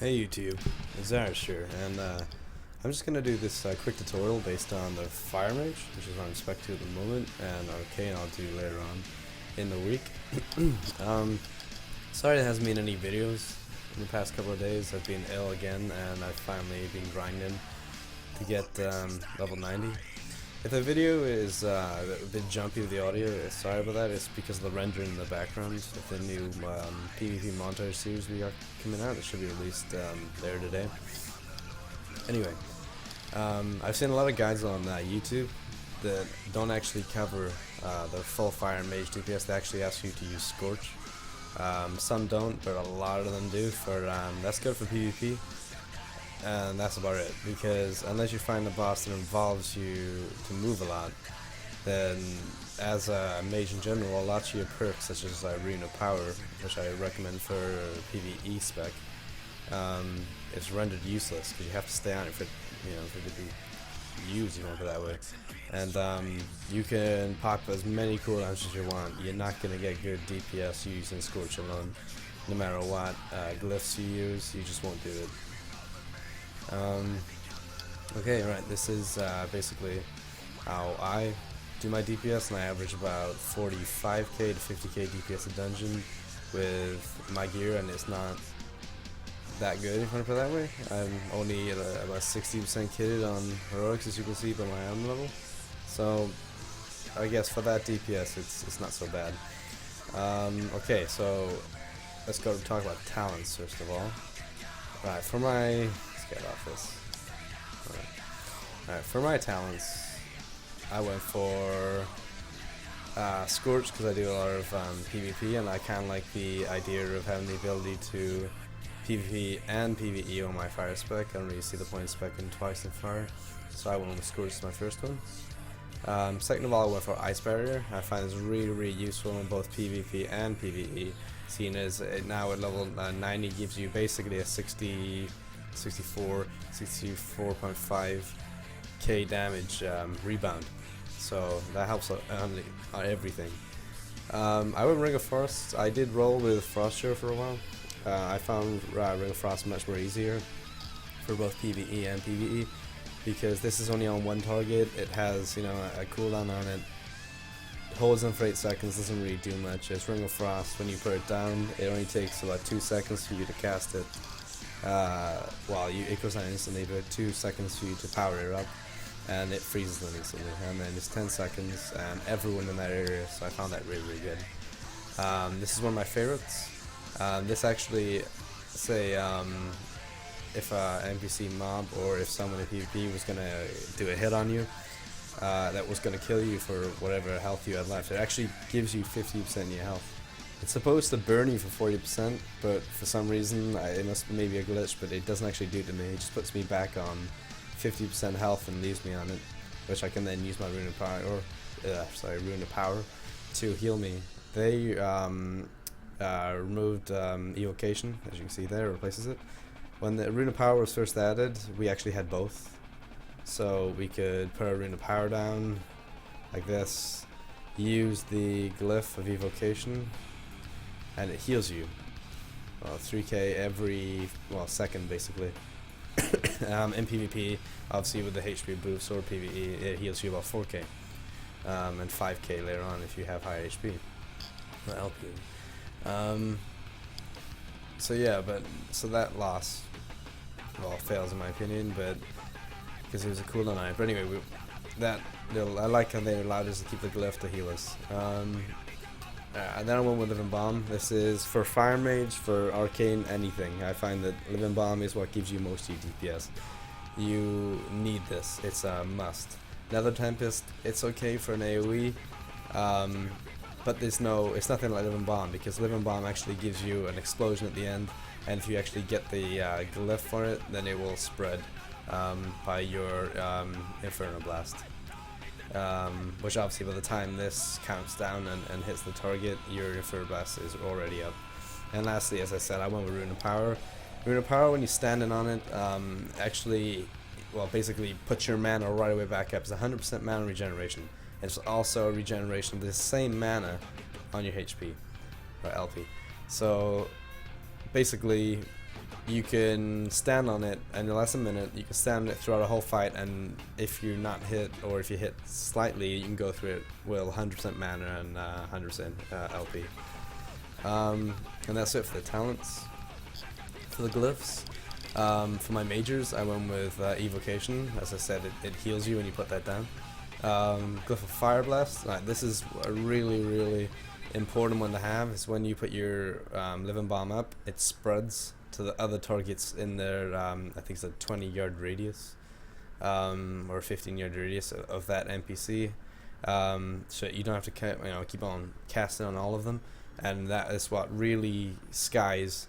Hey YouTube, it's Irish here, and I'm just gonna do this quick tutorial based on the Fire Mage, which is what I'm spec to at the moment, and Arcane I'll do later on in the week. Sorry there hasn't been any videos in the past couple of days. I've been ill again, and I've finally been grinding to get level 90. If the video is a bit jumpy with the audio, sorry about that. It's because of the rendering in the background of the new PvP montage series we got coming out. It should be released later today. Anyway, I've seen a lot of guides on YouTube that don't actually cover the full Fire and Mage DPS. They actually ask you to use Scorch. Some don't, but a lot of them do. That's good for PvP. And that's about it, because unless you find a boss that involves you to move a lot, then as a mage in general, lots of your perks such as Rune of Power, which I recommend for PvE spec, is rendered useless because you have to stay on it for it to be used, put it that way. And you can pop as many cooldowns as you want. You're not going to get good DPS using Scorch alone, no matter what glyphs you use. You just won't do it. Okay, right, this is basically how I do my DPS, and I average about 45k to 50k DPS a dungeon with my gear, and it's not that good, if I put it that way. I'm only at about 60% kitted on heroics, as you can see by my arm level, so I guess for that DPS it's not so bad. Okay, so let's go talk about talents first of all. Right, for my get off this. Alright, for my talents, I went for Scorch because I do a lot of PvP, and I kind of like the idea of having the ability to PvP and PvE on my fire spec. I don't really see the point of specing twice in fire, so I went with Scorch as my first one. Second of all, I went for Ice Barrier. I find this really useful in both PvP and PvE, seeing as it now at level 90 gives you basically a 64.5k damage rebound, so that helps on everything. I went Ring of Frost. I did roll with Frost Share for a while. I found Ring of Frost much more easier for both PvE and PvE because this is only on one target. It has a cooldown on it. Holds on for 8 seconds, doesn't really do much. It's Ring of Frost. When you put it down, it only takes about 2 seconds for you to cast it. It goes down instantly, but 2 seconds for you to power it up, and it freezes them instantly, and then it's 10 seconds and everyone in that area, so I found that really good. This is one of my favorites. This actually, say if an NPC mob or if someone in PvP was going to do a hit on you that was going to kill you for whatever health you had left, it actually gives you 50% of your health. It's supposed to burn you for 40%, but for some reason, it must be maybe a glitch, but it doesn't actually do it to me. It just puts me back on 50% health and leaves me on it, which I can then use my Rune of Power, Rune of Power to heal me. They removed Evocation, as you can see there, replaces it. When the Rune of Power was first added, we actually had both. So we could put our Rune of Power down like this, use the glyph of Evocation, and it heals you 3k every second basically. In PvP, obviously with the HP boost, or PvE, it heals you about 4k and 5k later on if you have high HP or LP. So that loss fails in my opinion, but because it was a cooldown on it. But anyway, I like how they allowed us to keep the glyph to heal us. And then I went with Living Bomb. This is for Fire Mage, for Arcane, anything. I find that Living Bomb is what gives you most of your DPS. You need this. It's a must. Nether Tempest, it's okay for an AoE, but it's nothing like Living Bomb, because Living Bomb actually gives you an explosion at the end, and if you actually get the glyph for it, then it will spread by your Inferno Blast. Which obviously by the time this counts down and hits the target, your Inferno Blast is already up. And lastly, as I said, I went with Rune of Power. Rune of Power, when you're standing on it, basically puts your mana right away back up. It's 100% mana regeneration. It's also a regeneration of the same mana on your HP, or LP. So basically you can stand on it, and in less than a minute, you can stand on it throughout a whole fight, and if you're not hit, or if you hit slightly, you can go through it with 100% mana and 100% LP. And that's it for the talents. For the glyphs, for my majors, I went with Evocation. As I said, it heals you when you put that down. Glyph of Fire Blast. This is a really important one to have. Is when you put your Living Bomb up, it spreads to the other targets in their I think it's a 20-yard radius, or 15-yard radius of that NPC. So you don't have to keep on casting on all of them, and that is what really skies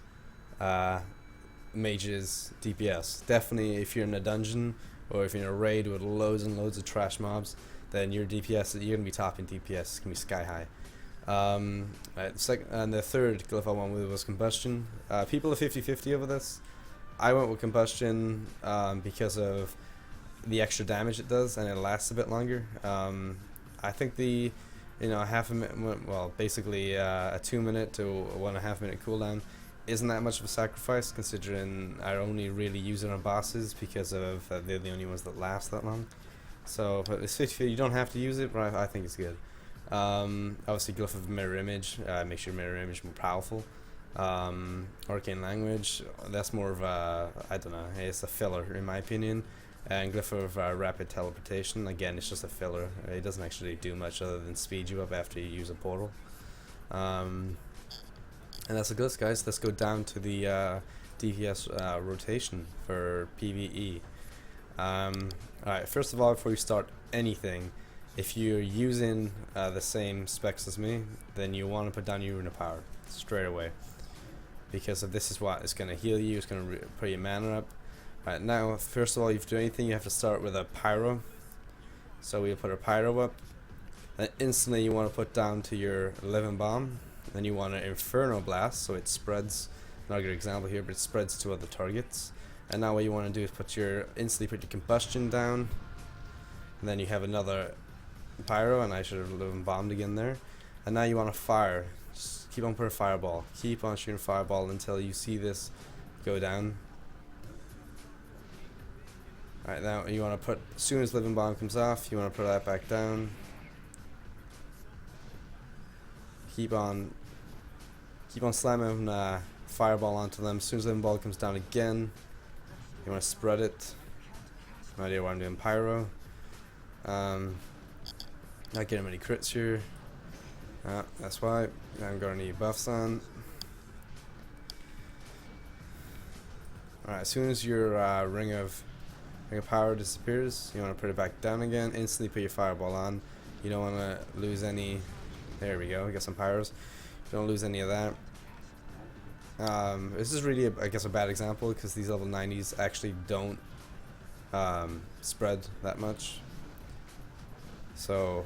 Mage's DPS. Definitely, if you're in a dungeon or if you're in a raid with loads and loads of trash mobs, then your DPS, you're gonna be topping DPS. It's gonna be sky high. And the third glyph I went with was Combustion. People are 50-50 over this. I went with Combustion because of the extra damage it does, and it lasts a bit longer. I think the half a minute, well, basically a 2 minute to 1.5 minute cooldown isn't that much of a sacrifice, considering I only really use it on bosses because of they're the only ones that last that long. So, but it's 50. You don't have to use it, but I think it's good. Obviously, Glyph of Mirror Image makes your mirror image more powerful. Arcane Language, that's more of a, I don't know, it's a filler in my opinion. And Glyph of Rapid Teleportation, again, it's just a filler. It doesn't actually do much other than speed you up after you use a portal. And that's the glyphs, guys. Let's go down to the DPS rotation for PvE. Alright, first of all, before you start anything, if you're using the same specs as me, then you want to put down your Rune of Power straight away, because if this is what is going to heal you, it's going to put your mana up. Alright, now, first of all, if you do anything, you have to start with a Pyro. So we'll put a Pyro up. Then instantly you want to put down to your Living Bomb. Then you want an Inferno Blast, so it spreads. Not a good example here, but it spreads to other targets. And now what you want to do is instantly put your Combustion down. And then you have another Pyro, and I should have Living Bombed again there. And now you want to fire. Just keep on putting Fireball. Keep on shooting Fireball until you see this go down. Alright, now you want to put, as soon as Living Bomb comes off, you want to put that back down. Keep on slamming Fireball onto them. As soon as Living Ball comes down again, you want to spread it. No idea why I'm doing Pyro. Not getting many crits here. That's why. I haven't got any buffs on. Alright, as soon as your Ring of Power disappears, you want to put it back down again. Instantly put your Fireball on. You don't want to lose any. There we go. We got some Pyros. You don't lose any of that. This is really, I guess, a bad example because these level 90s actually don't spread that much. So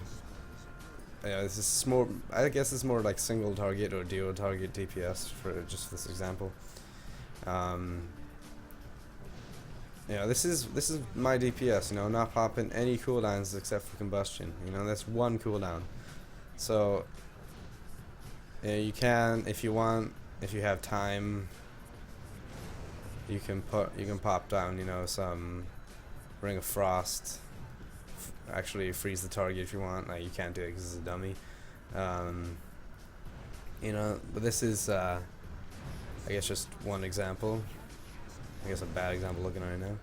yeah, this is more. I guess it's more like single target or duo target DPS for just this example. This is my DPS. Not popping any cooldowns except for Combustion. That's one cooldown. So you can, if you want, if you have time, you can pop down, some Ring of Frost. Actually freeze the target if you want. You can't do it because it's a dummy. But this is I guess just one example. I guess a bad example looking right now.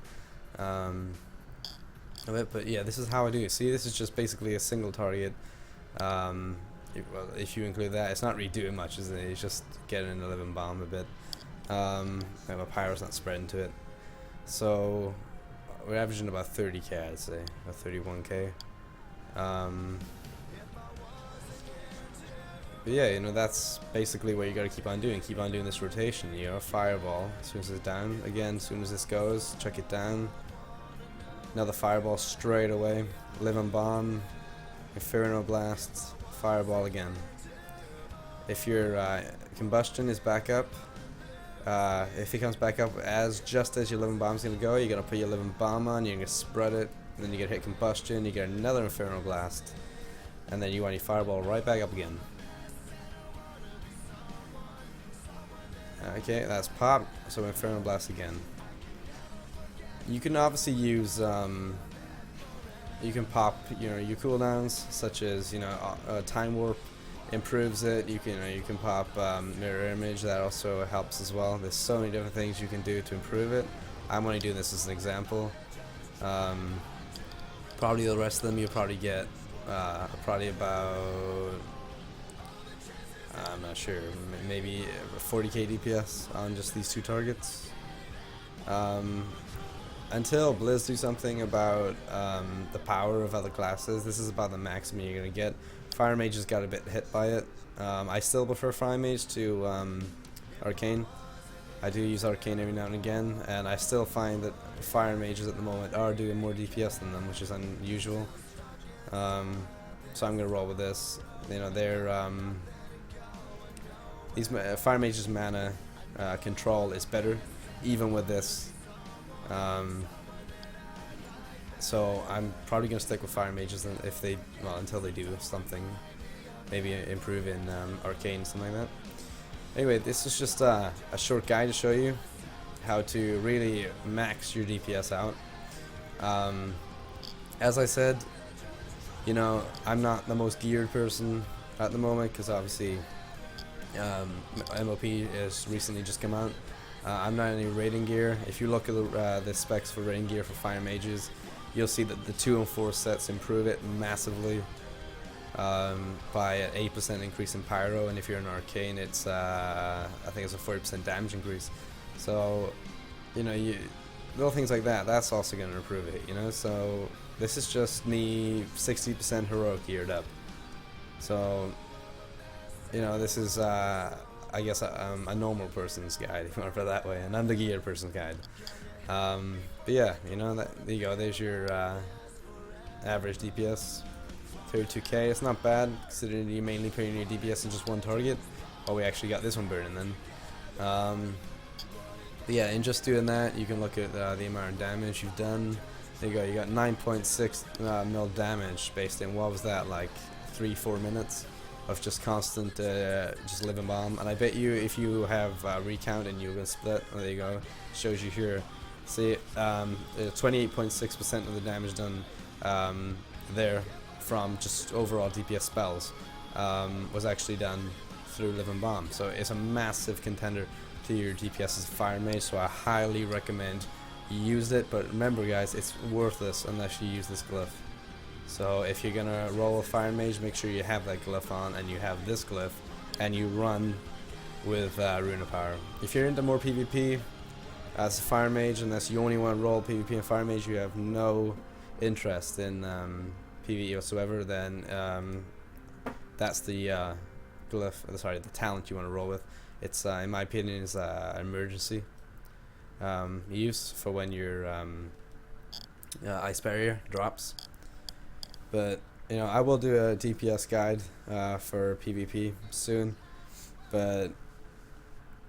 But yeah, this is how I do it. See, this is just basically a single target. If you include that, it's not really doing much, is it? It's just getting a Living Bomb a bit. My Pyro's not spreading to it. So we're averaging about 30k, I'd say, or 31k. But yeah, that's basically what you gotta keep on doing. Keep on doing this rotation. Fireball as soon as it's down. Again, as soon as this goes, chuck it down. Another Fireball straight away. Living Bomb, Inferno Blast, Fireball again. If your Combustion is back up, if it comes back up just as your Living Bomb's gonna go, you're gonna put your Living Bomb on, you're gonna spread it, and then you get hit Combustion, you get another Inferno Blast, and then you want your Fireball right back up again. Okay, that's pop. So Inferno Blast again. You can obviously use you can pop your cooldowns, such as Time Warp improves it. You can pop Mirror Image, that also helps as well. There's so many different things you can do to improve it. I'm only doing this as an example. Probably the rest of them you'll probably get probably about, I'm not sure, maybe 40k DPS on just these two targets. Until Blizz do something about the power of other classes, this is about the maximum you're going to get. Fire Mage has got a bit hit by it. I still prefer Fire Mage to Arcane. I do use Arcane every now and again, and I still find that Fire Mages at the moment are doing more DPS than them, which is unusual. So I'm going to roll with this. These Fire Mage's mana control is better, even with this. So I'm probably going to stick with Fire Mages until they do something, maybe improve in Arcane, something like that. Anyway, this is just a short guide to show you how to really max your DPS out. As I said, I'm not the most geared person at the moment, because obviously MoP has recently just come out. I'm not in any rating gear. If you look at the specs for rating gear for Fire Mages, you'll see that the 2 and 4 sets improve it massively by an 8% increase in Pyro, and if you're an Arcane, it's I think it's a 40% damage increase. So little things like that, that's also going to improve it. So this is just me 60% heroic geared up. So this is I guess a normal person's guide, if you want to put it that way, and I'm the geared person's guide. But yeah, there you go. There's your average DPS, 32k. It's not bad considering you mainly putting your DPS in just one target. Oh, we actually got this one burning then. But yeah, in just doing that, you can look at the amount of damage you've done. There you go. You got 9.6 mil damage based in, what was that, like 3-4 minutes of just constant just living bomb. And I bet you if you have recount and you're gonna split, there you go, shows you here. See, 28.6% of the damage done there from just overall DPS spells was actually done through Living Bomb. So it's a massive contender to your DPS as Fire Mage, so I highly recommend you use it. But remember guys, it's worthless unless you use this glyph. So if you're gonna roll a Fire Mage, make sure you have that glyph on and you have this glyph and you run with Rune of Power. If you're into more PvP as a Fire Mage, unless you only want to roll PvP and Fire Mage, you have no interest in PvE whatsoever, then that's the the talent you want to roll with. It's in my opinion is emergency use for when your Ice Barrier drops. But I will do a DPS guide for PvP soon, but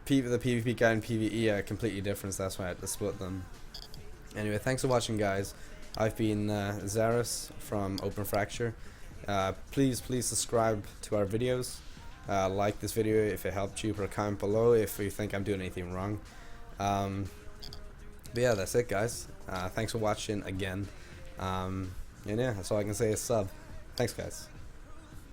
the PvP guide and PvE are completely different, so that's why I had to split them. Anyway, thanks for watching guys. I've been Zaris from Open Fracture. Please subscribe to our videos. Like this video if it helped you, put a comment below if you think I'm doing anything wrong. But yeah, that's it guys. Thanks for watching again. And yeah, that's all I can say is sub. Thanks guys.